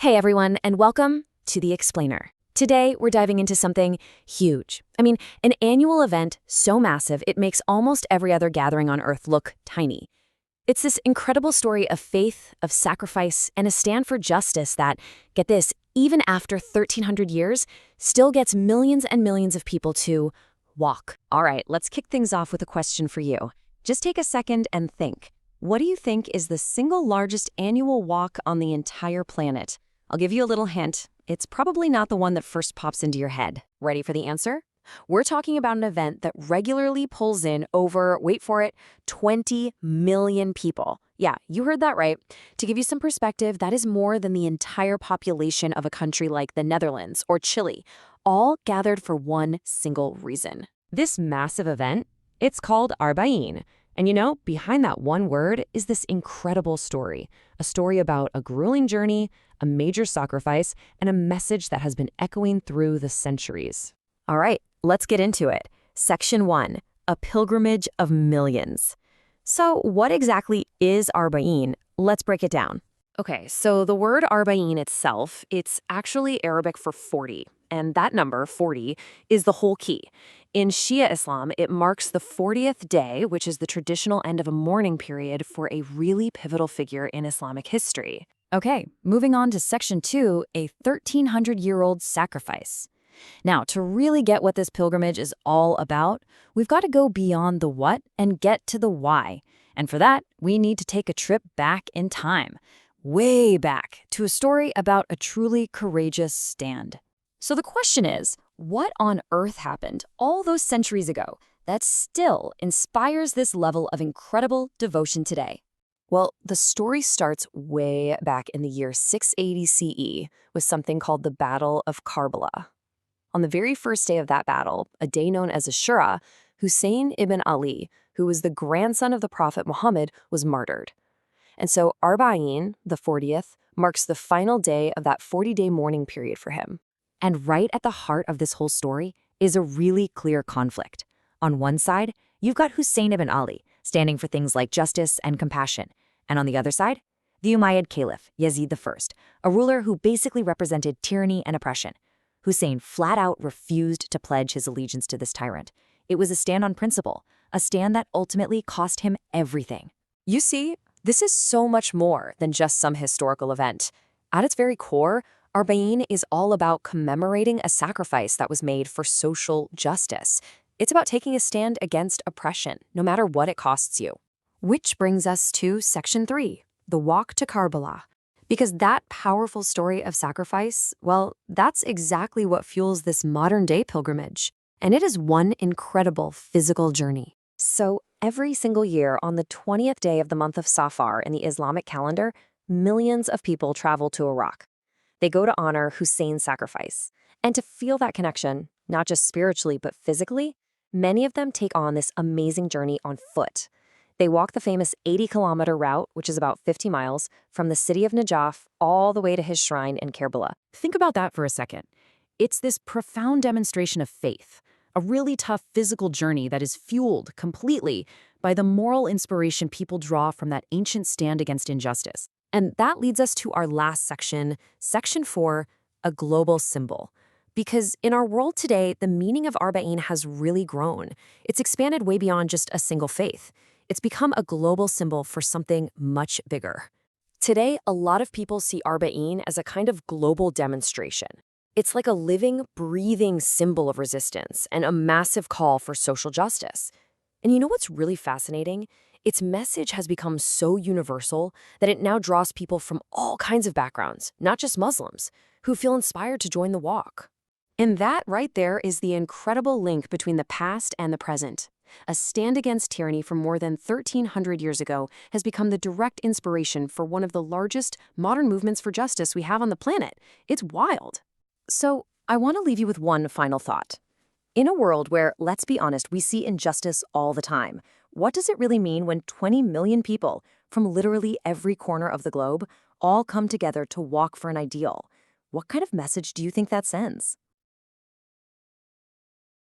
Hey everyone, and welcome to The Explainer. Today, we're diving into something huge. An annual event so massive it makes almost every other gathering on Earth look tiny. It's this incredible story of faith, of sacrifice, and a stand for justice that, get this, even after 1,300 years, still gets millions and millions of people to walk. All right, let's kick things off with a question for you. Just take a second and think. What do you think is the single largest annual walk on the entire planet? I'll give you a little hint. It's probably not the one that first pops into your head. Ready for the answer? We're talking about an event that regularly pulls in over, wait for it, 20 million people. Yeah, you heard that right. To give you some perspective, that is more than the entire population of a country like the Netherlands or Chile, all gathered for one single reason. This massive event, it's called Arbaeen. And behind that one word is this incredible story. A story about a grueling journey, a major sacrifice, and a message that has been echoing through the centuries. All right, let's get into it. Section 1, a pilgrimage of millions. So what exactly is Arbaeen? Let's break it down. Okay, so the word Arbaeen itself, it's actually Arabic for 40. And that number, 40, is the whole key. In Shia Islam, it marks the 40th day, which is the traditional end of a mourning period for a really pivotal figure in Islamic history. Okay, moving on to Section 2, a 1,300-year-old sacrifice. Now, to really get what this pilgrimage is all about, we've got to go beyond the what and get to the why. And for that, we need to take a trip back in time, way back, to a story about a truly courageous stand. So the question is, what on earth happened all those centuries ago that still inspires this level of incredible devotion today? Well, the story starts way back in the year 680 CE with something called the Battle of Karbala. On the very first day of that battle, a day known as Ashura, Hussain ibn Ali, who was the grandson of the Prophet Muhammad, was martyred. And so Arbaeen, the 40th, marks the final day of that 40-day mourning period for him. And right at the heart of this whole story is a really clear conflict. On one side, you've got Hussain ibn Ali, standing for things like justice and compassion. And on the other side, the Umayyad Caliph, Yazid I, a ruler who basically represented tyranny and oppression. Hussein flat out refused to pledge his allegiance to this tyrant. It was a stand on principle, a stand that ultimately cost him everything. You see, this is so much more than just some historical event. At its very core, Arbaeen is all about commemorating a sacrifice that was made for social justice. It's about taking a stand against oppression, no matter what it costs you. Which brings us to Section 3, the walk to Karbala. Because that powerful story of sacrifice, well, that's exactly what fuels this modern-day pilgrimage. And it is one incredible physical journey. So every single year on the 20th day of the month of Safar in the Islamic calendar, millions of people travel to Iraq. They go to honor Hussein's sacrifice. And to feel that connection, not just spiritually but physically, many of them take on this amazing journey on foot. They walk the famous 80-kilometer route, which is about 50 miles, from the city of Najaf all the way to his shrine in Karbala. Think about that for a second. It's this profound demonstration of faith, a really tough physical journey that is fueled completely by the moral inspiration people draw from that ancient stand against injustice. And that leads us to our last section, Section 4, a global symbol. Because in our world today, the meaning of Arbaeen has really grown. It's expanded way beyond just a single faith. It's become a global symbol for something much bigger. Today, a lot of people see Arbaeen as a kind of global demonstration. It's like a living, breathing symbol of resistance and a massive call for social justice. And you know what's really fascinating? Its message has become so universal that it now draws people from all kinds of backgrounds, not just Muslims, who feel inspired to join the walk. And that right there is the incredible link between the past and the present. A stand against tyranny from more than 1,300 years ago has become the direct inspiration for one of the largest modern movements for justice we have on the planet. It's wild. So I want to leave you with one final thought. In a world where, let's be honest, we see injustice all the time, what does it really mean when 20 million people from literally every corner of the globe all come together to walk for an ideal? What kind of message do you think that sends?